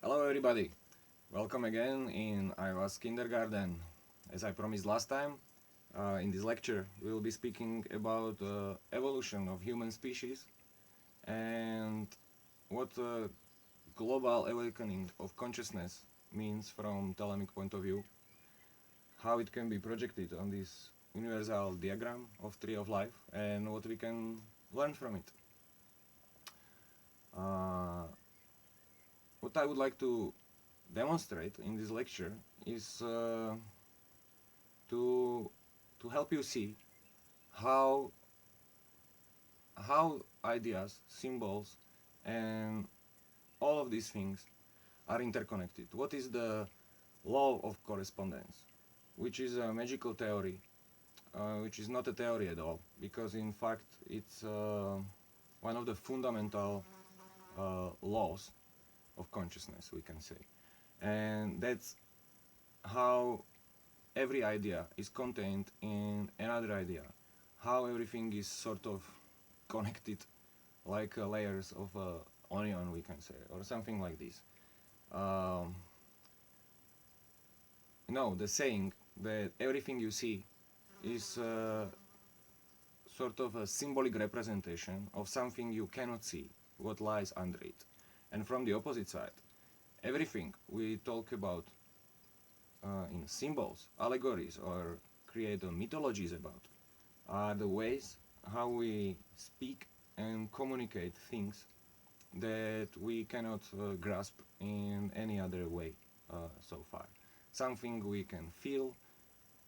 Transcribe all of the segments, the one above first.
Hello everybody, welcome again in Aiwass kindergarten. As I promised last time, in this lecture we will be speaking about evolution of human species and what global awakening of consciousness means from Thalamic point of view, how it can be projected on this universal diagram of tree of life and what we can learn from it. What I would like to demonstrate in this lecture is to help you see how ideas, symbols, and all of these things are interconnected. What is the law of correspondence, which is a magical theory, which is not a theory at all, because in fact it's one of the fundamental laws of consciousness, we can say. And that's how every idea is contained in another idea, how everything is sort of connected like layers of onion, we can say, or something like this. Um, the saying that everything you see is sort of a symbolic representation of something you cannot see, what lies under it. And from the opposite side, everything we talk about in symbols, allegories, or create mythologies about are the ways how we speak and communicate things that we cannot grasp in any other way so far. Something we can feel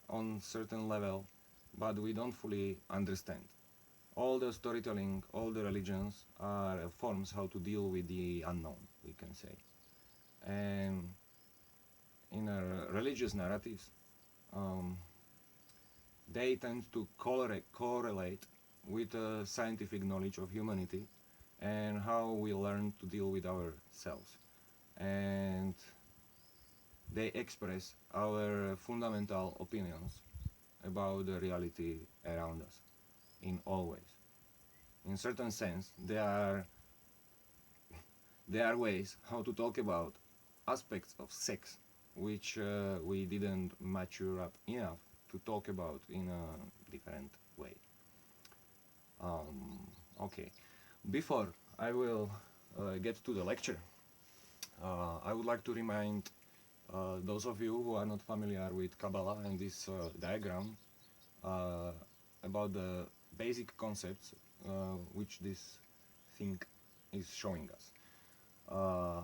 on certain level, but we don't fully understand. All the storytelling, all the religions are forms how to deal with the unknown, we can say. And in religious narratives, um, they tend to correlate with scientific knowledge of humanity and how we learn to deal with ourselves. And they express our fundamental opinions about the reality around us in all ways. In certain sense, there are ways how to talk about aspects of sex which we didn't mature up enough to talk about in a different way. Okay, before I will get to the lecture, I would like to remind those of you who are not familiar with Kabbalah and this diagram uh, about the basic concepts which this thing is showing us. Uh,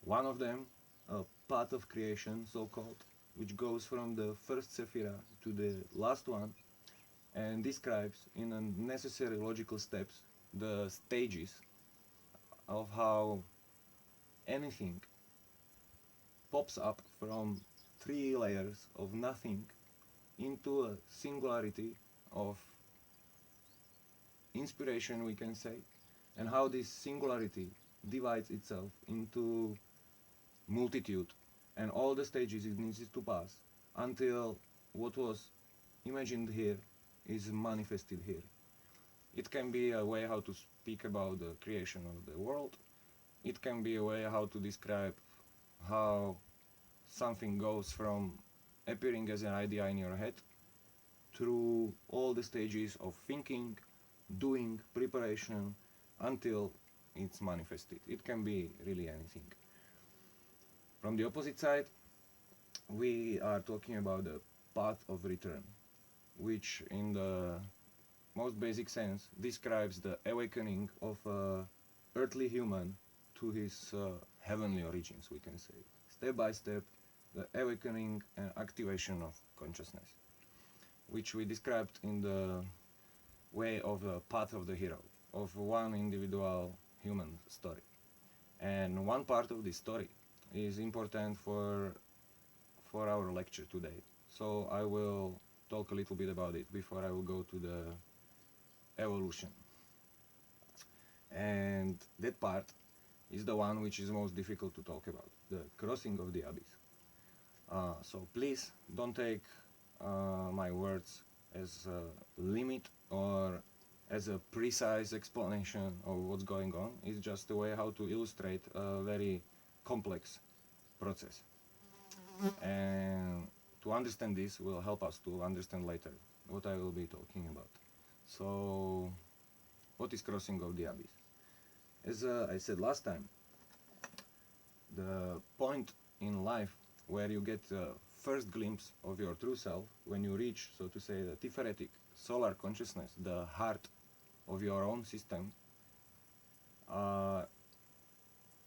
One of them, a path of creation, so-called, which goes from the first Sephira to the last one, and describes in a necessary logical steps the stages of how anything pops up from three layers of nothing into a singularity of inspiration, we can say, and how this singularity divides itself into multitude and all the stages it needs to pass until what was imagined here is manifested here. It can be a way how to speak about the creation of the world. It can be a way how to describe how something goes from appearing as an idea in your head through all the stages of thinking, doing, preparation, until it's manifested. It can be really anything. From the opposite side, we are talking about the path of return, which in the most basic sense describes the awakening of a earthly human to his heavenly origins, we can say. Step by step, the awakening and activation of consciousness, which we described in the way of the path of the hero, of one individual human story. And one part of this story is important for our lecture today. So I will talk a little bit about it before I will go to the evolution. And that part is the one which is most difficult to talk about, the crossing of the abyss. So please don't take my words as a limit or as a precise explanation of what's going on. It's just a way how to illustrate a very complex process. And to understand this will help us to understand later what I will be talking about. So, what is crossing of the abyss? As I said last time, the point in life where you get the first glimpse of your true self, when you reach, so to say, the Tiferet solar consciousness, the heart of your own system,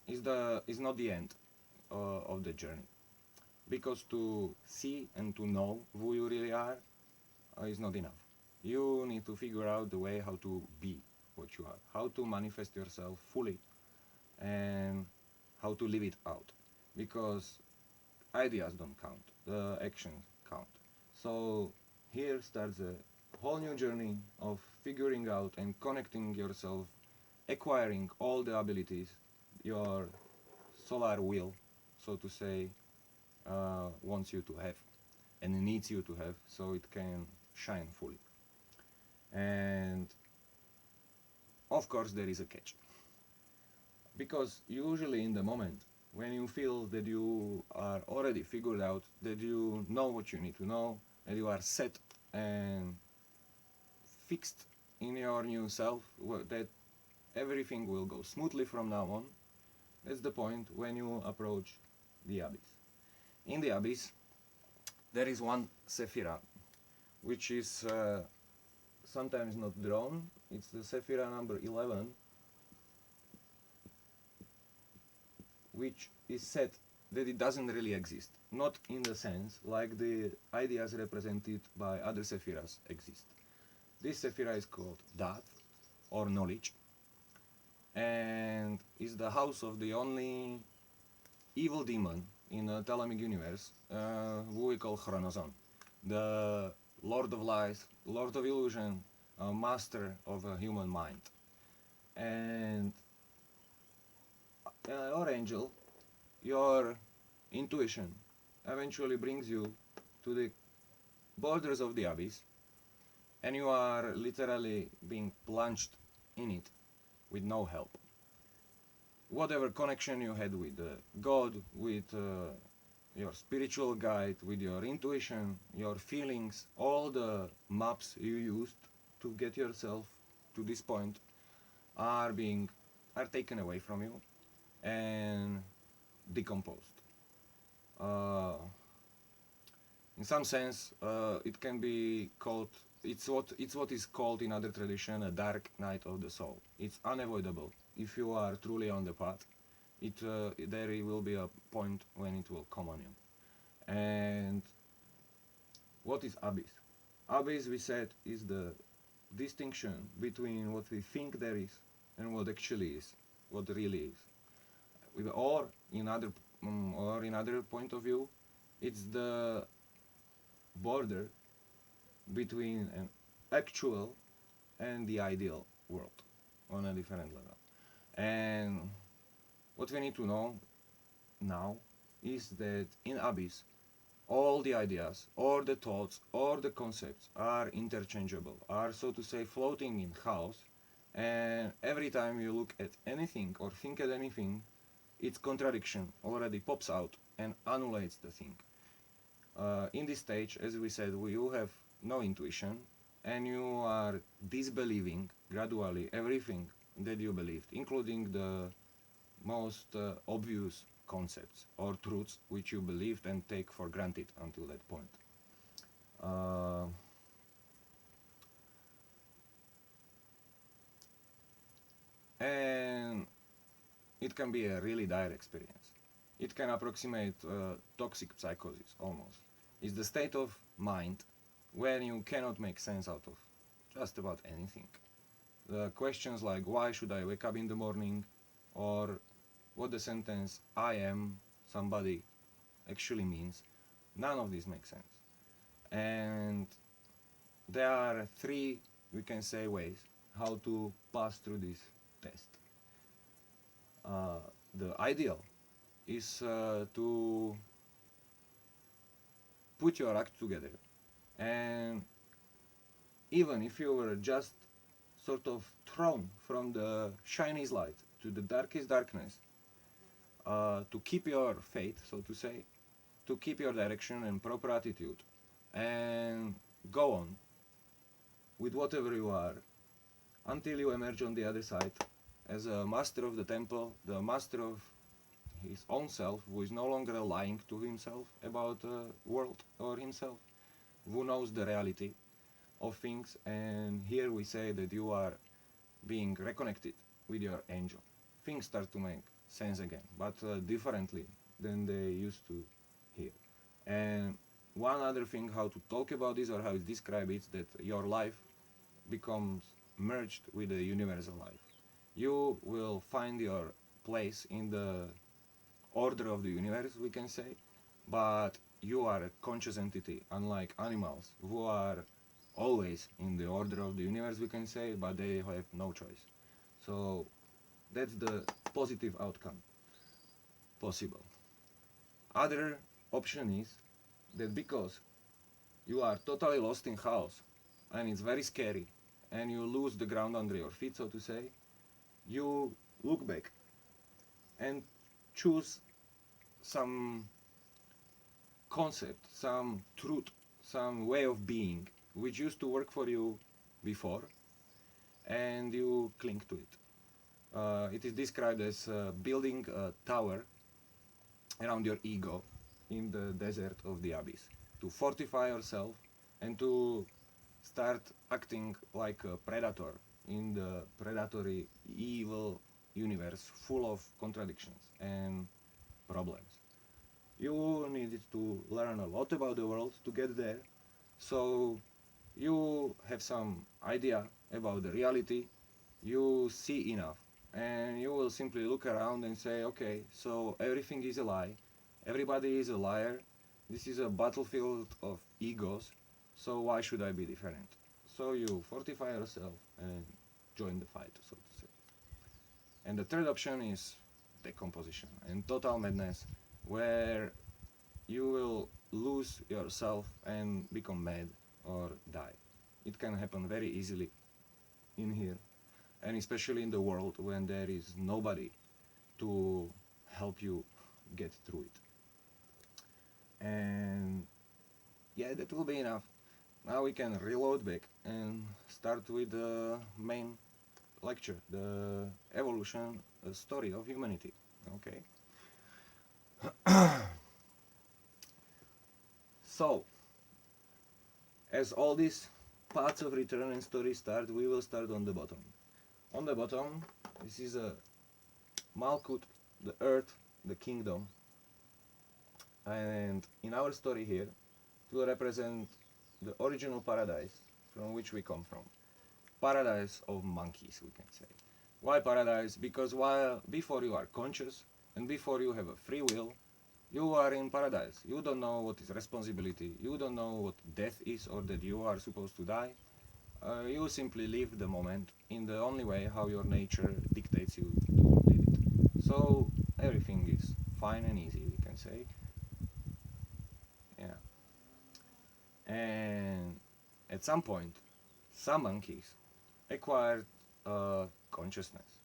is not the end of the journey. Because to see and to know who you really are is not enough. You need to figure out the way how to be what you are, how to manifest yourself fully, and how to live it out. Because ideas don't count, the actions count. So here starts a whole new journey of figuring out and connecting yourself, acquiring all the abilities your solar will, so to say, wants you to have and needs you to have so it can shine fully. And of course there is a catch, because usually in the moment when you feel that you are already figured out, that you know what you need to know, that you are set and fixed in your new self, that everything will go smoothly from now on, that's the point when you approach the abyss. In the abyss there is one sephira, which is sometimes not drawn. It's the sephira number 11, which is said that it doesn't really exist. Not in the sense like the ideas represented by other sephiras exist. This sephira is called Dat, or knowledge, and is the house of the only evil demon in the Thelemic universe, who we call Chronozon, the Lord of Lies, Lord of Illusion, master of a human mind. And your angel, your intuition, eventually brings you to the borders of the abyss, and you are literally being plunged in it with no help. Whatever connection you had with God, with your spiritual guide, with your intuition, your feelings, all the maps you used to get yourself to this point are taken away from you and decomposed. In some sense, it can be called, it's what is called in other tradition a dark night of the soul. It's unavoidable. If you are truly on the path, there will be a point when it will come on you. And what is abyss? Abyss, we said, is the distinction between what we think there is and what actually is, what really is. Or in other point of view, it's the border between an actual and the ideal world on a different level. And what we need to know now is that in abyss, all the ideas or the thoughts or the concepts are interchangeable, are, so to say, floating in chaos, and every time you look at anything or think at anything, its contradiction already pops out and annihilates the thing. In this stage, as we said, you have no intuition, and you are disbelieving gradually everything that you believed, including the most obvious concepts or truths which you believed and take for granted until that point. And it can be a really dire experience. It can approximate toxic psychosis almost. It's the state of mind where you cannot make sense out of just about anything. The questions like why should I wake up in the morning, or what the sentence I am somebody actually means, none of this makes sense. And there are three, we can say, ways how to pass through this test. The ideal is to put your act together, and even if you were just sort of thrown from the shiniest light to the darkest darkness, to keep your faith, so to say, to keep your direction and proper attitude, and go on with whatever you are until you emerge on the other side as a master of the temple, the master of his own self, who is no longer lying to himself about the world or himself, who knows the reality of things. And here we say that you are being reconnected with your angel. Things start to make sense again, but differently than they used to here. And one other thing how to talk about this or how it's described is that your life becomes merged with the universal life. You will find your place in the order of the universe, we can say, but you are a conscious entity, unlike animals who are always in the order of the universe, we can say, but they have no choice. So that's the positive outcome possible. Other option is that because you are totally lost in chaos and it's very scary and you lose the ground under your feet, so to say, you look back and choose some concept, some truth, some way of being which used to work for you before, and you cling to it. It is described as building a tower around your ego in the desert of the abyss, to fortify yourself and to start acting like a predator in the predatory evil universe full of contradictions and problems. You needed to learn a lot about the world to get there, so you have some idea about the reality, you see enough, and you will simply look around and say, okay, so everything is a lie, everybody is a liar, this is a battlefield of egos, so why should I be different? So you fortify yourself and join the fight, so to say. And the third option is decomposition and total madness, where you will lose yourself and become mad or die. It can happen very easily in here, and especially in the world when there is nobody to help you get through it. And yeah, that will be enough. Now we can reload back and start with the main lecture, the evolution story of humanity. Okay. So, as all these paths of return and story start, we will start on the bottom. On the bottom, this is a Malkut, the earth, the kingdom. And in our story here, it will represent the original paradise from which we come from. Paradise of monkeys, we can say. Why paradise? Because while before you are conscious and before you have a free will, you are in paradise. You don't know what is responsibility. You don't know what death is or that you are supposed to die. You simply live the moment in the only way how your nature dictates you to live it. So everything is fine and easy, we can say. Yeah. And at some point, some monkeys acquired consciousness.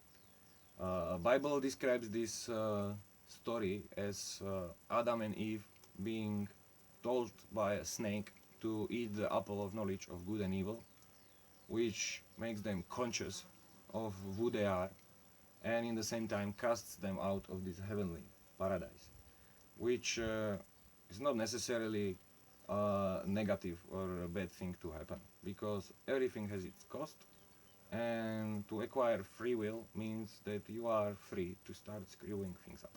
Bible describes this story as Adam and Eve being told by a snake to eat the apple of knowledge of good and evil, which makes them conscious of who they are, and in the same time casts them out of this heavenly paradise, which is not necessarily a negative or a bad thing to happen, because everything has its cost, and to acquire free will means that you are free to start screwing things up.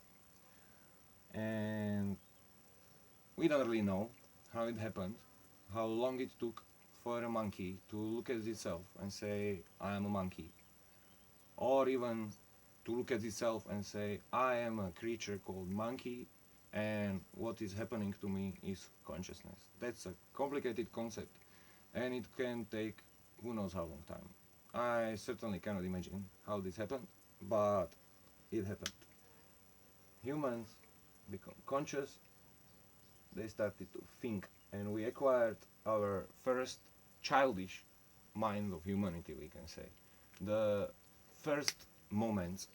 And we don't really know how it happened, how long it took for a monkey to look at itself and say, I am a monkey, or even to look at itself and say, I am a creature called monkey, and what is happening to me is consciousness. That's a complicated concept, and it can take who knows how long time. I certainly cannot imagine how this happened, but it happened. Humans become conscious, they started to think, and we acquired our first childish mind of humanity, we can say. The first moments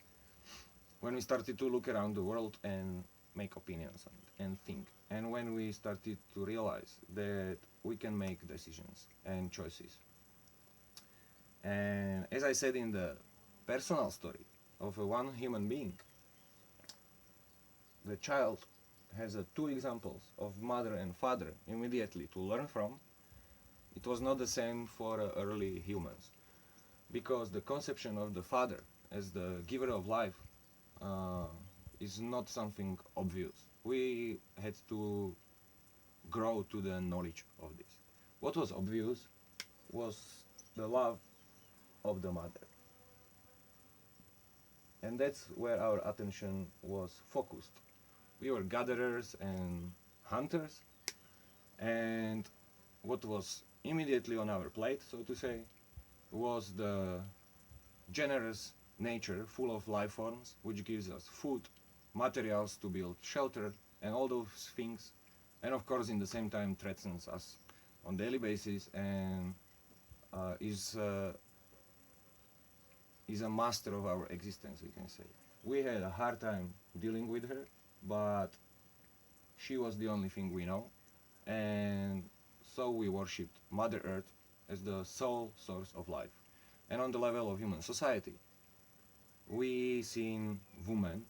when we started to look around the world and make opinions on it and think, and when we started to realize that we can make decisions and choices. And as I said in the personal story of a one human being, the child has two examples of mother and father immediately to learn from. It was not the same for early humans, because the conception of the father as the giver of life uh, is not something obvious. We had to grow to the knowledge of this. What was obvious was the love of the mother. And that's where our attention was focused. We were gatherers and hunters, and what was immediately on our plate, so to say, was the generous nature full of life forms, which gives us food, materials to build shelter, and all those things, and of course, in the same time, threatens us on daily basis and uh, is uh, is a master of our existence, we can say. We had a hard time dealing with her, but she was the only thing we know, and so we worshipped Mother Earth as the sole source of life. And on the level of human society, we seen women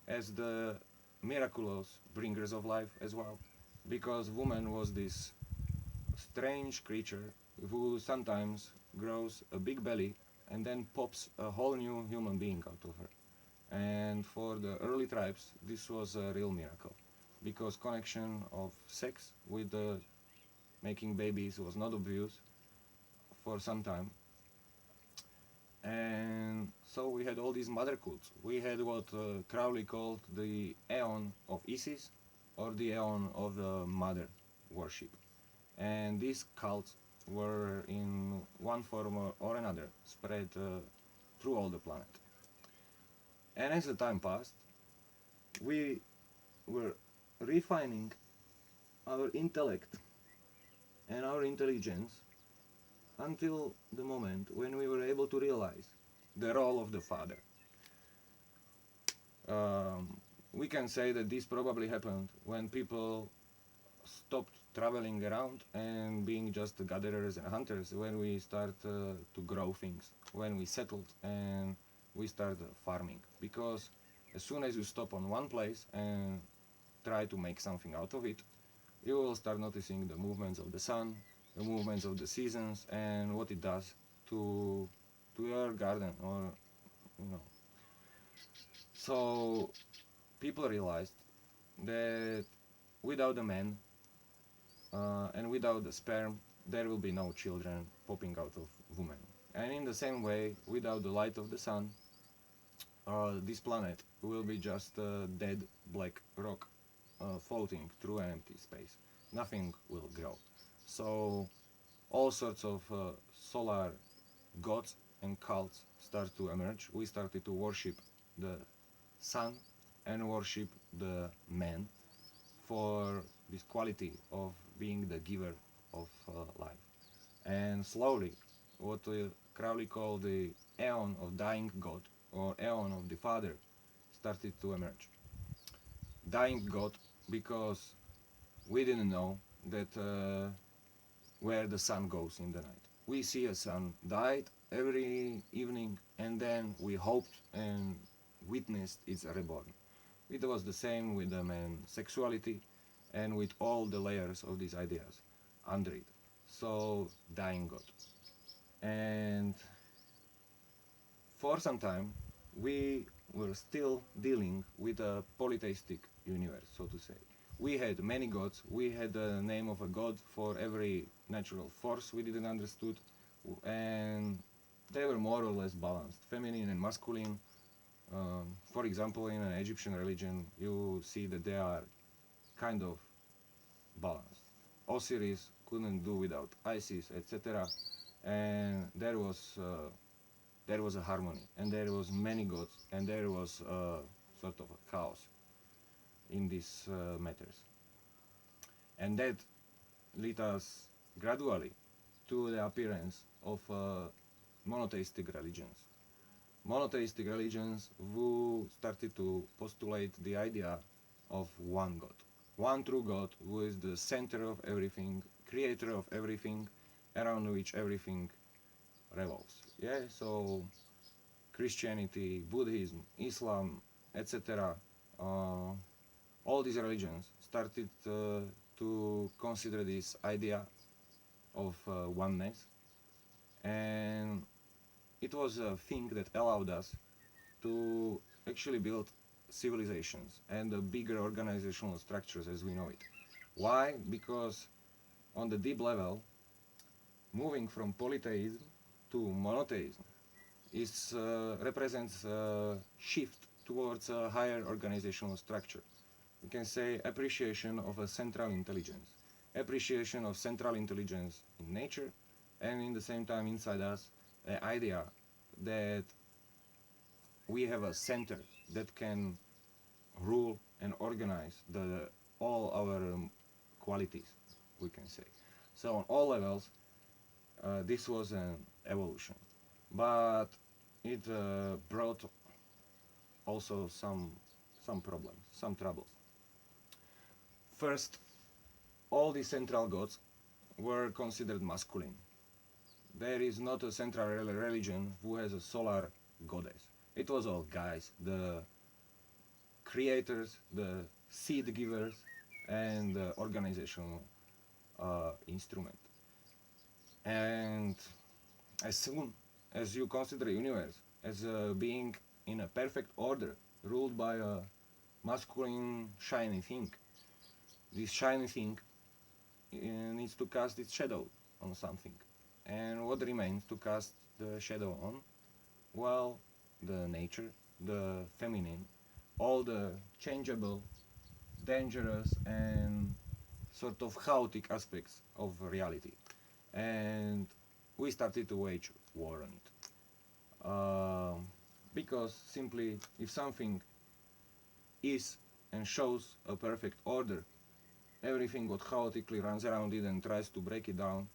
as the miraculous bringers of life as well, because woman was this strange creature who sometimes grows a big belly and then pops a whole new human being out of her. And for the early tribes, this was a real miracle, because connection of sex with the making babies was not obvious for some time. And so we had all these mother cults. We had what Crowley called the Aeon of Isis, or the Aeon of the Mother worship. And these cults were in one form or another spread through all the planet. And as the time passed, we were refining our intellect and our intelligence until the moment when we were able to realize the role of the father. Um, we can say that this probably happened when people stopped traveling around and being just gatherers and hunters, when we start to grow things, when we settled and we start farming. Because as soon as you stop on one place and try to make something out of it, you will start noticing the movements of the sun, the movements of the seasons, and what it does to your garden, or you know. So people realized that without the man and without the sperm, there will be no children popping out of women. And in the same way, without the light of the sun, this planet will be just a dead black rock floating through an empty space. Nothing will grow. So all sorts of solar gods and cults start to emerge. We started to worship the sun and worship the man for this quality of being the giver of life. And slowly, what Crowley called the Aeon of Dying God, or Aeon of the Father, started to emerge. Dying God because we didn't know that where the sun goes in the night. We see a sun died every evening, and then we hoped and witnessed its reborn. It was the same with the man's sexuality and with all the layers of these ideas under it. So, dying God. And for some time, we were still dealing with a polytheistic universe, so to say. We had many gods, we had the name of a god for every natural force we didn't understood, and they were more or less balanced, feminine and masculine. For example, in an Egyptian religion, you see that they are kind of balanced. Osiris couldn't do without Isis, etc. And there was a harmony, and there was many gods, and there was sort of a chaos in these matters. And that led us gradually to the appearance of monotheistic religions. monotheistic religions who started to postulate the idea of one God. One true God who is the center of everything, creator of everything, around which everything revolves. Yeah, so Christianity, Buddhism, Islam, etc. All these religions started to consider this idea of oneness, and it was a thing that allowed us to actually build civilizations and bigger organizational structures as we know it. Why? Because on the deep level, moving from polytheism to monotheism represents a shift towards a higher organizational structure. We can say appreciation of a central intelligence, appreciation of central intelligence in nature, and in the same time inside us, the idea that we have a center that can rule and organize all our qualities, we can say. So on all levels, this was an evolution, but it brought also some problems, some troubles. First, all the central gods were considered masculine. There is not a central religion who has a solar goddess. It was all guys, the creators, the seed givers, and the organizational instrument. And as soon as you consider the universe as being in a perfect order, ruled by a masculine shiny thing, this shiny thing needs to cast its shadow on something. And what remains to cast the shadow on? Well, the nature, the feminine, all the changeable, dangerous, and sort of chaotic aspects of reality. And we started to wage war on it. Because simply, if something is and shows a perfect order, everything what chaotically runs around it and tries to break it down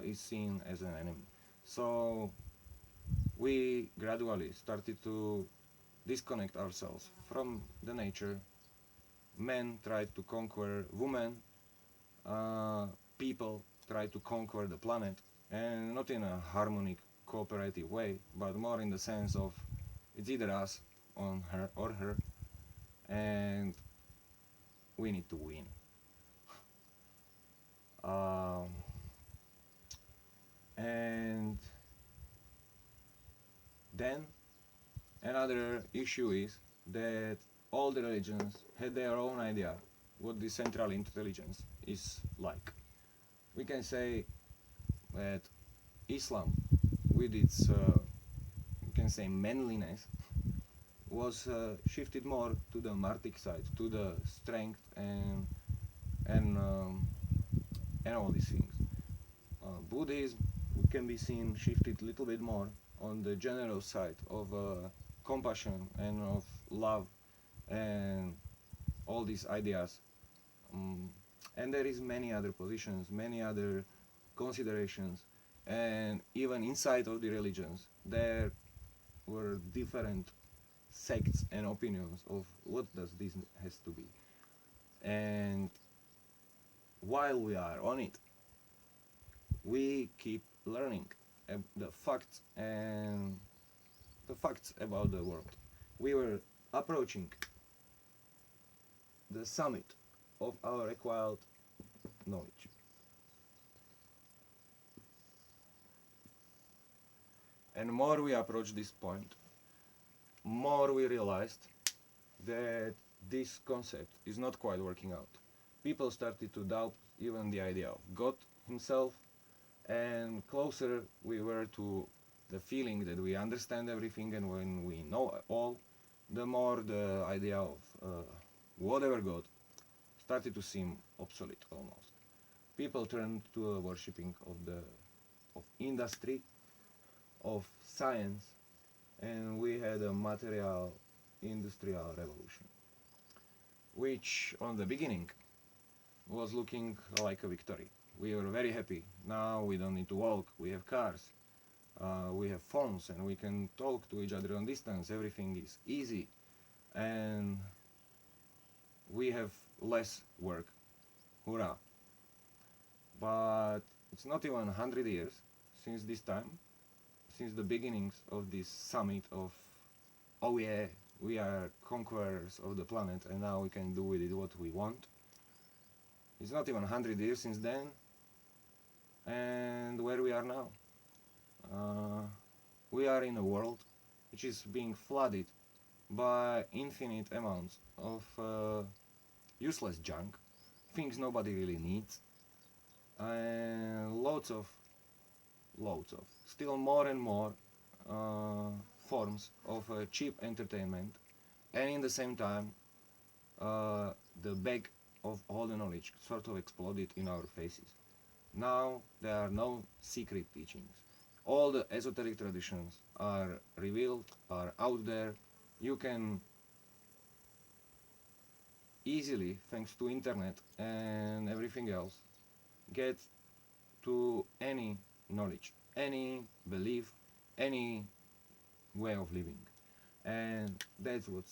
is seen as an enemy. So we gradually started to disconnect ourselves from the nature. Men tried to conquer women, people tried to conquer the planet, and not in a harmonic, cooperative way, but more in the sense of it's either us on her or her, and we need to win. Um, and then another issue is that all the religions had their own idea what the central intelligence is like. We can say that Islam, with its you can say manliness, was shifted more to the martic side, to the strength and um, and all these things. Buddhism can be seen shifted a little bit more on the general side of compassion and of love and all these ideas. Um, and there is many other positions, many other considerations, and even inside of the religions there were different sects and opinions of what does this has to be. And while we are on it, we keep learning the facts and the facts about the world. We were approaching the summit of our acquired knowledge. And more we approached this point, more we realized that this concept is not quite working out. People started to doubt even the idea of God himself, and closer we were to the feeling that we understand everything and when we know all, the more the idea of whatever God started to seem obsolete almost. People turned to a worshipping of industry, of science, and we had a material industrial revolution, which on the beginning was looking like a victory. We were very happy. Now we don't need to walk, we have cars. We have phones and we can talk to each other on distance. Everything is easy, and we have less work. Hurrah! But it's not even 100 years since this time, since the beginnings of this summit of, oh yeah, we are conquerors of the planet and now we can do with it what we want. It's not even 100 years since then, and where we are now. We are in a world which is being flooded by infinite amounts of useless junk, things nobody really needs, and loads of, still more and more forms of cheap entertainment, and in the same time, the bag of all the knowledge sort of exploded in our faces. Now there are no secret teachings. All the esoteric traditions are revealed, are out there. You can easily, thanks to internet and everything else, get to any knowledge, any belief, any way of living. And that's what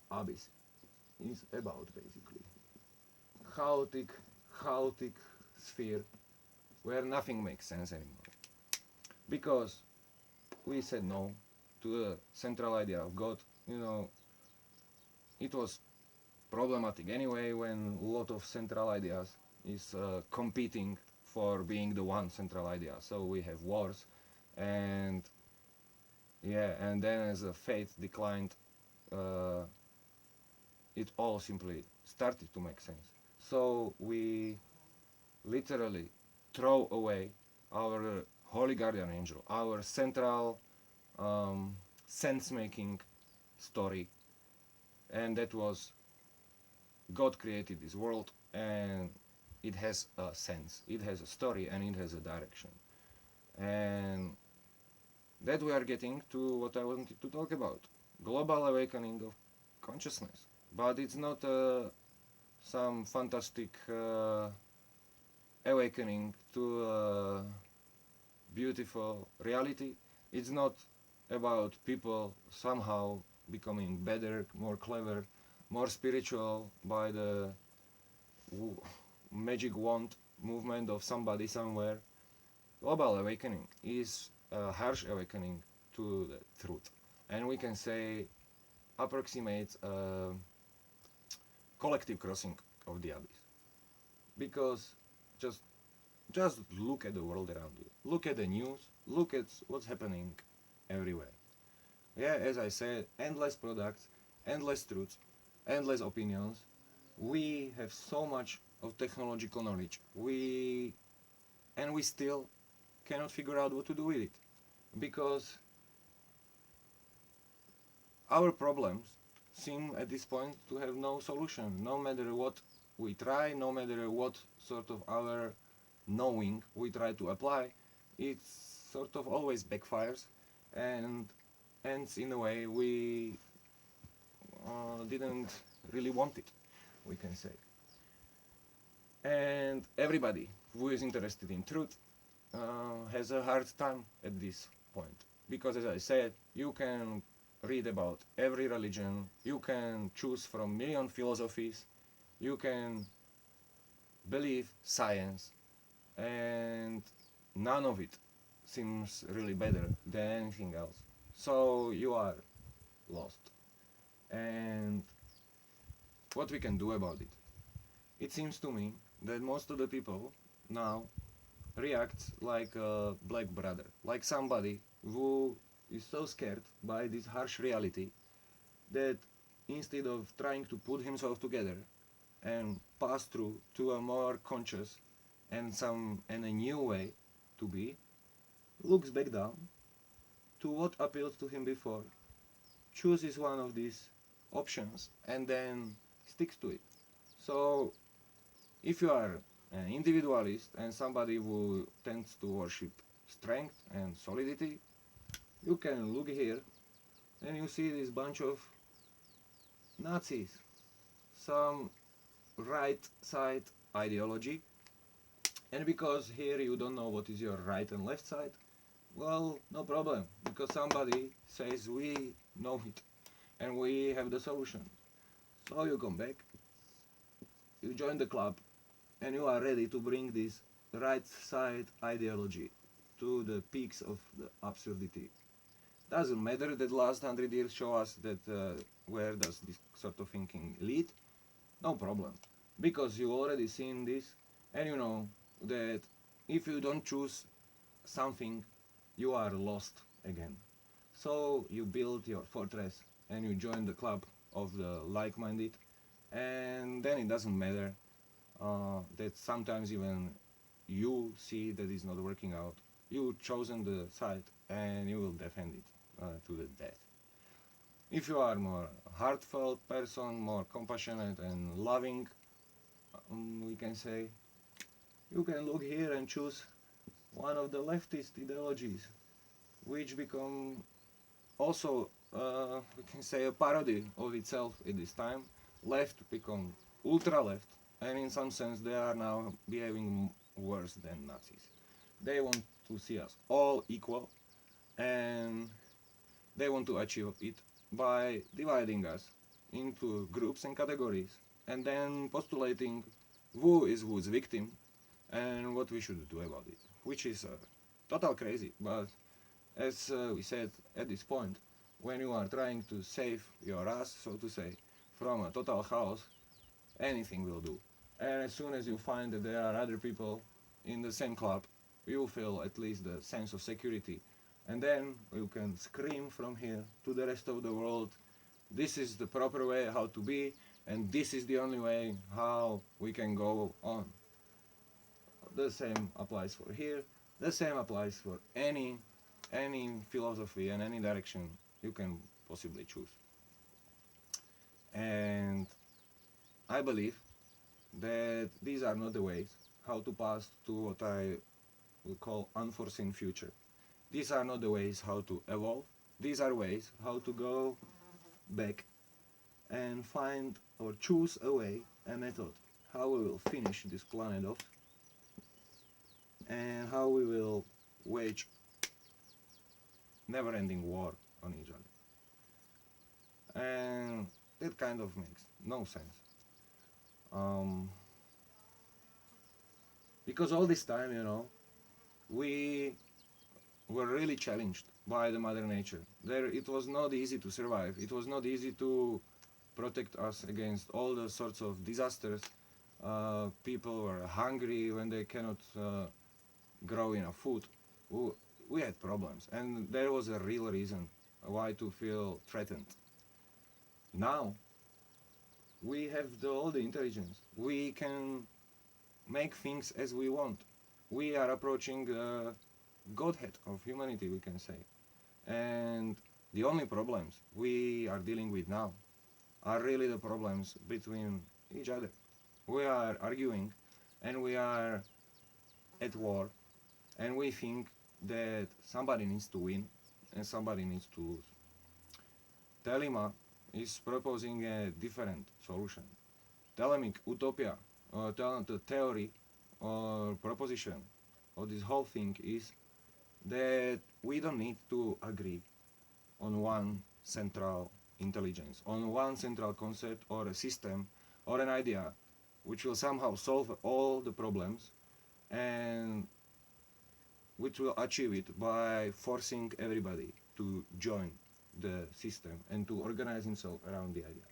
Abyss is about, basically. Chaotic, chaotic sphere where nothing makes sense anymore. Because we said no to the central idea of God. You know, it was problematic anyway when a lot of central ideas is competing for being the one central idea. So we have wars, and yeah, and then as the faith declined, uh, it all simply started to make sense. So we literally throw away our holy guardian angel, our central sense-making story, and that was God created this world, and it has a sense, it has a story, and it has a direction. And that we are getting to what I wanted to talk about, global awakening of consciousness. But it's not some fantastic awakening to a beautiful reality. It's not about people somehow becoming better, more clever, more spiritual by the magic wand movement of somebody somewhere. Global awakening is a harsh awakening to the truth, and we can say approximates a collective crossing of the abyss. Because just just look at the world around you. Look at the news. Look at what's happening everywhere. Yeah, as I said, endless products, endless truths, endless opinions. We have so much of technological knowledge. We still cannot figure out what to do with it, because our problems seem at this point to have no solution. No matter what we try, no matter what sort of our knowing we try to apply, it sort of always backfires and ends in a way we didn't really want it, we can say. And everybody who is interested in truth has a hard time at this point, because as I said, you can read about every religion, you can choose from million philosophies, you can believe science, and none of it seems really better than anything else. So you are lost. And what we can do about it? It seems to me that most of the people now react like a black brother, like somebody who is so scared by this harsh reality that instead of trying to put himself together and pass through to a more conscious and a new way to be, looks back down to what appealed to him before, chooses one of these options, and then sticks to it. So if you are an individualist and somebody who tends to worship strength and solidity, you can look here and you see this bunch of Nazis, some right side ideology. And because here you don't know what is your right and left side, Well, no problem, because somebody says we know it and we have the solution. So you come back, you join the club, and you are ready to bring this right side ideology to the peaks of the absurdity. Doesn't matter that last 100 years show us that where does this sort of thinking lead? No problem, because you already seen this, and you know that if you don't choose something, you are lost again. So you build your fortress and you join the club of the like-minded, and then it doesn't matter that sometimes even you see that it's not working out. You chosen the side and you will defend it to the death. If you are more heartfelt person, more compassionate and loving, we can say, you can look here and choose one of the leftist ideologies, which become also, we can say, a parody of itself at this time. Left become ultra left, and in some sense they are now behaving worse than Nazis. They want to see us all equal, and they want to achieve it by dividing us into groups and categories, and then postulating who is whose victim and what we should do about it, which is total crazy. But as we said at this point, when you are trying to save your ass, so to say, from a total chaos, anything will do. And as soon as you find that there are other people in the same club, you feel at least the sense of security. And then you can scream from here to the rest of the world, this is the proper way how to be, and this is the only way how we can go on. The same applies for here, the same applies for any philosophy and any direction you can possibly choose. And I believe that these are not the ways how to pass to what I will call unforeseen future. These are not the ways how to evolve. These are ways how to go back and find or choose a way, a method, how we will finish this planet off and how we will wage never-ending war on each other. And that kind of makes no sense. Um, because all this time, we were really challenged by the mother nature. There, it was not easy to survive. It was not easy to protect us against all the sorts of disasters. People were hungry when they cannot grow enough food. We had problems, and there was a real reason why to feel threatened. Now we have all the intelligence. We can make things as we want. We are approaching the godhead of humanity, we can say. And the only problems we are dealing with now are really the problems between each other. We are arguing and we are at war, and we think that somebody needs to win and somebody needs to lose. Telema is proposing a different solution. Telemic utopia, the theory or proposition of this whole thing is that we don't need to agree on one central intelligence, on one central concept or a system or an idea which will somehow solve all the problems and which will achieve it by forcing everybody to join the system and to organize himself around the idea.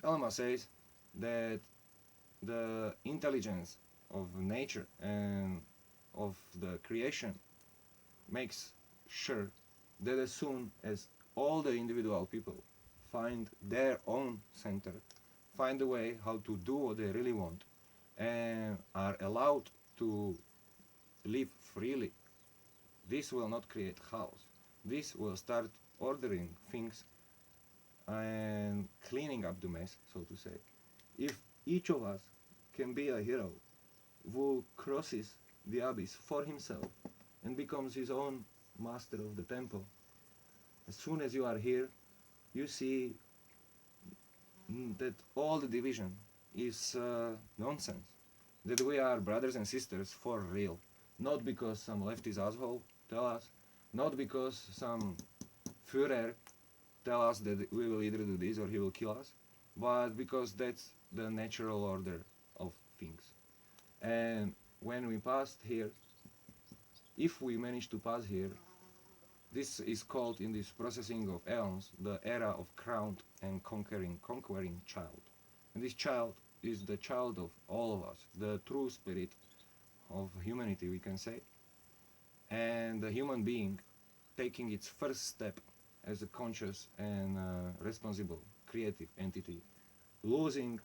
Telema says that the intelligence of nature and of the creation makes sure that as soon as all the individual people find their own center, find a way how to do what they really want, and are allowed to live freely, this will not create chaos. This will start ordering things and cleaning up the mess, so to say. If each of us can be a hero who crosses the abyss for himself and becomes his own master of the temple, as soon as you are here, you see that all the division is nonsense. That we are brothers and sisters for real. Not because some leftist asshole tell us, not because some Führer tell us that we will either do this or he will kill us, but because that's the natural order of things. And when we passed here, if we manage to pass here, this is called in this processing of Aeons the era of crowned and conquering child. And this child is the child of all of us, the true spirit of humanity, we can say, and the human being taking its first step as a conscious and responsible creative entity, losing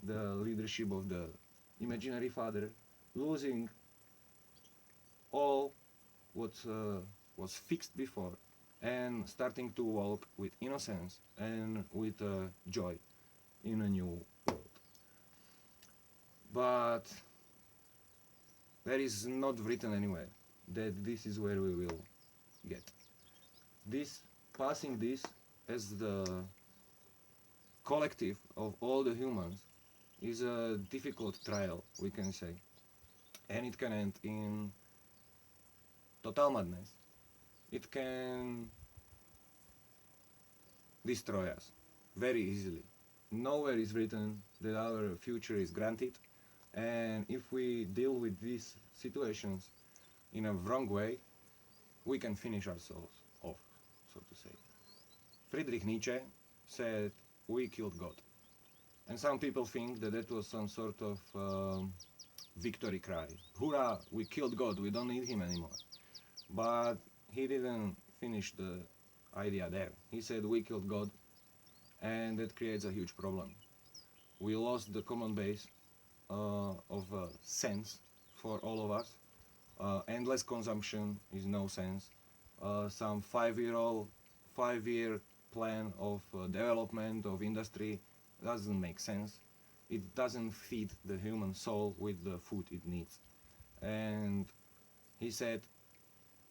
the leadership of the imaginary father, losing all what was fixed before, and starting to walk with innocence and with joy in a new world. But there is not written anywhere that this is where we will get. This, passing this as the collective of all the humans, is a difficult trial, we can say, and it can end in total madness. It can destroy us very easily. Nowhere is written that our future is granted, and if we deal with these situations in a wrong way, we can finish ourselves off, so to say. Friedrich Nietzsche said, "We killed God." And some people think that that was some sort of victory cry. Hurrah, we killed God, we don't need him anymore. But he didn't finish the idea there. He said, we killed God, and that creates a huge problem. We lost the common base of sense for all of us. Endless consumption is no sense. Some 5-year plan of development of industry doesn't make sense. It doesn't feed the human soul with the food it needs. And he said,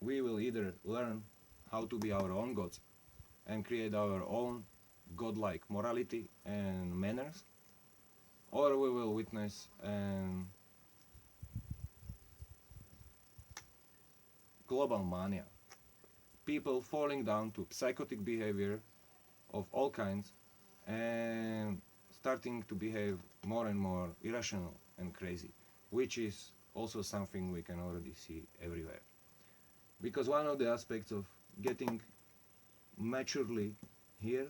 we will either learn how to be our own gods and create our own godlike morality and manners, or we will witness global mania. People falling down to psychotic behavior of all kinds and starting to behave more and more irrational and crazy, which is also something we can already see everywhere. Because one of the aspects of getting maturely here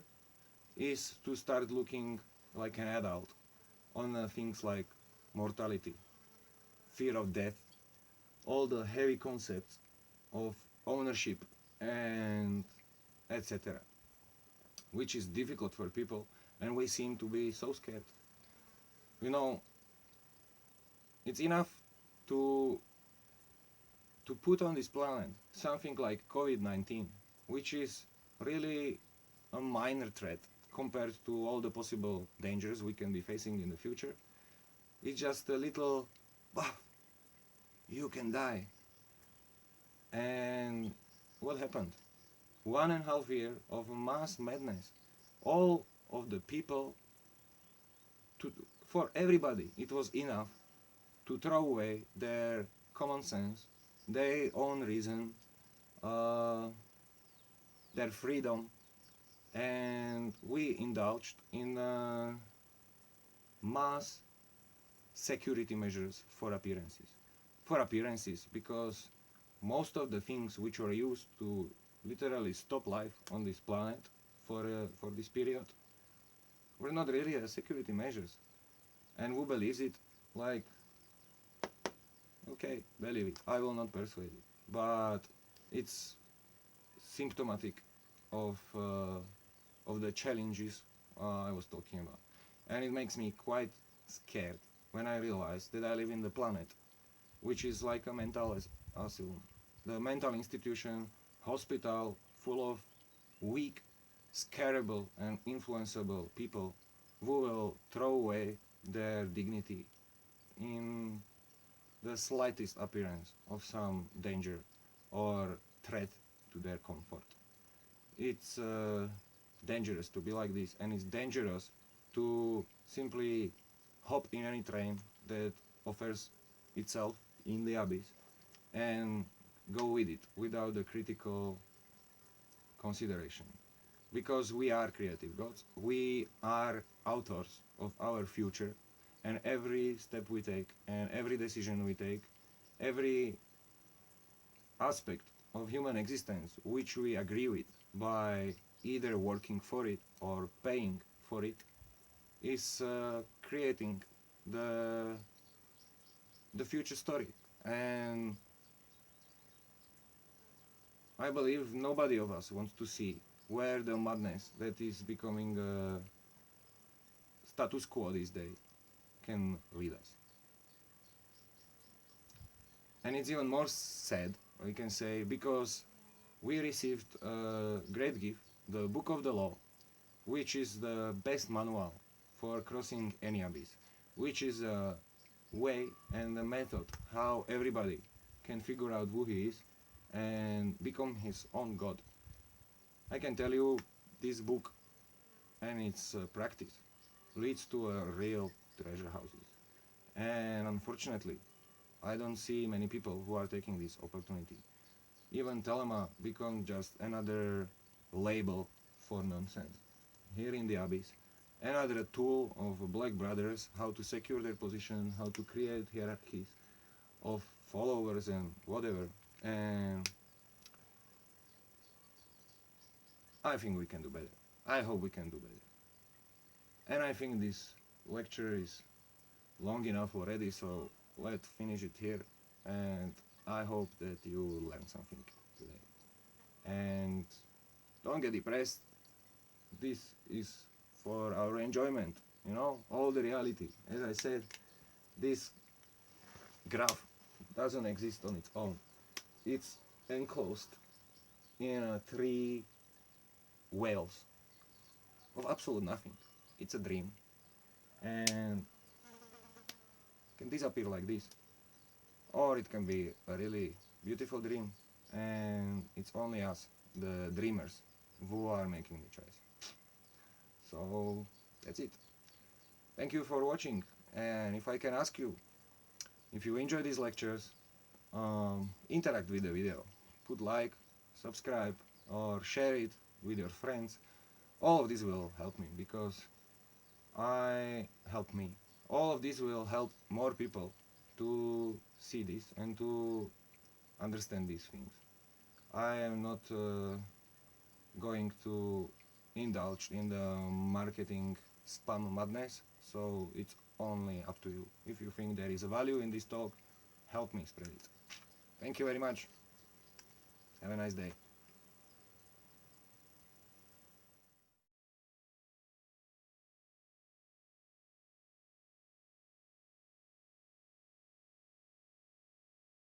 is to start looking like an adult on things like mortality, fear of death, all the heavy concepts of ownership and etc., which is difficult for people, and we seem to be so scared. You know, it's enough to put on this planet something like COVID-19, which is really a minor threat compared to all the possible dangers we can be facing in the future. It's just a little, bah, you can die. And what happened? 1.5 years of mass madness. All of the people, for everybody, it was enough to throw away their common sense, their own reason, their freedom, and we indulged in mass security measures for appearances. For appearances, because most of the things which were used to literally stop life on this planet for this period were not really security measures. And who believes it? Like, okay, believe it. I will not persuade it. But it's symptomatic of the challenges I was talking about. And it makes me quite scared when I realize that I live in the planet, which is like a mental asylum. The mental institution, hospital, full of weak, scarable and influenceable people who will throw away their dignity in the slightest appearance of some danger or threat to their comfort. It's dangerous to be like this, and it's dangerous to simply hop in any train that offers itself in the abyss and go with it without the critical consideration. Because we are creative gods, we are authors of our future, and every step we take, and every decision we take, every aspect of human existence which we agree with by either working for it or paying for it is creating the future story. And I believe nobody of us wants to see where the madness that is becoming status quo these days can lead us. And it's even more sad, we can say, because we received a great gift, the Book of the Law, which is the best manual for crossing any abyss, which is a way and a method how everybody can figure out who he is and become his own god. I can tell you, this book and its practice leads to a real treasure houses. And unfortunately, I don't see many people who are taking this opportunity. Even Telema becomes just another label for nonsense. Here in the Abyss, another tool of Black Brothers, how to secure their position, how to create hierarchies of followers and whatever. And I think we can do better. I hope we can do better. And I think this lecture is long enough already, so let's finish it here. And I hope that you learned something today. And don't get depressed. This is for our enjoyment, all the reality. As I said, this graph doesn't exist on its own. It's enclosed in three whales of absolute nothing. It's a dream, and it can disappear like this, or it can be a really beautiful dream, and it's only us, the dreamers, who are making the choice. So that's it. Thank you for watching, and if I can ask you, if you enjoy these lectures, interact with the video. Put like, subscribe, or share it with your friends. All of this will help me, because help me. All of this will help more people to see this and to understand these things. I am not going to indulge in the marketing spam madness, so it's only up to you. If you think there is a value in this talk, help me spread it. Thank you very much. Have a nice day.